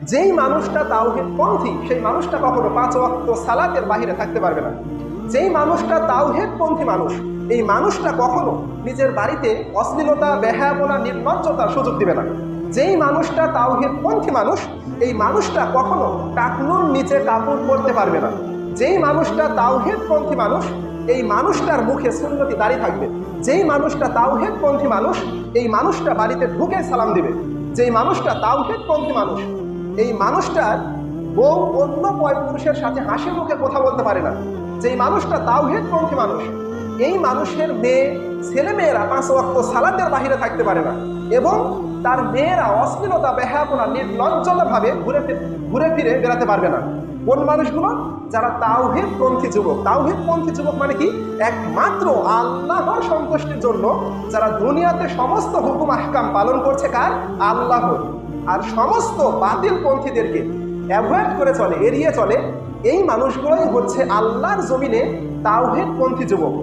যেই মানুষটা তাওহীদপন্থী সেই মানুষটা কখনো 5 ওয়াক্ত সালাতের বাহিরে থাকতে পারবে না। যেই মানুষটা তাওহীদপন্থী মানুষ, এই মানুষটা কখনো নিজের বাড়িতে অশ্লীলতা, বেহায়াপনা, নির্লজ্জতার সুযোগ দিবে না। যেই মানুষটা তাওহীদপন্থী মানুষ, এই মানুষটা কখনো টাকনুর নিচে কাপড় পরতে পারবে না। যেই মানুষটা তাওহীদপন্থী মানুষ, এই মানুষটার মুখে সুন্নতি দাড়ি থাকবে। যেই মানুষটা তাওহীদপন্থী মানুষ, এই মানুষটা বাড়িতে ঢুকে সালাম দিবে। যেই মানুষটা তাওহীদপন্থী মানুষ, এই মানুষটার বউ অন্য পুরুষের সাথে হাসি মুখে কথা বলতে পারে না। যেই মানুষটা তাওহীদপন্থী মানুষ, এই মানুষের ছেলেমেয়েরা 5 ওয়াক্ত সালাতের বাহিরে থাকতে পারে না, এবং তার মেয়েরা অশ্লীলতা, বেহায়াপনা, নির্লজ্জভাবে ঘুরে ফিরে বেড়াতে পারবে না। কোন মানুষগুলো? যারা তাওহীদপন্থী যুবক। তাওহীদপন্থী যুবক মানে কি? একমাত্র আল্লাহর সন্তুষ্টির জন্য যারা দুনিয়াতে সমস্ত হুকুম আহকাম পালন করছে কার? আল্লাহর। আর সমস্ত বাতিলপন্থীদেরকে অ্যাভয়েড করে চলে, এড়িয়ে চলে, এই মানুষগুলোই হচ্ছে আল্লাহর জমিনে তাওহীদপন্থী যুবক।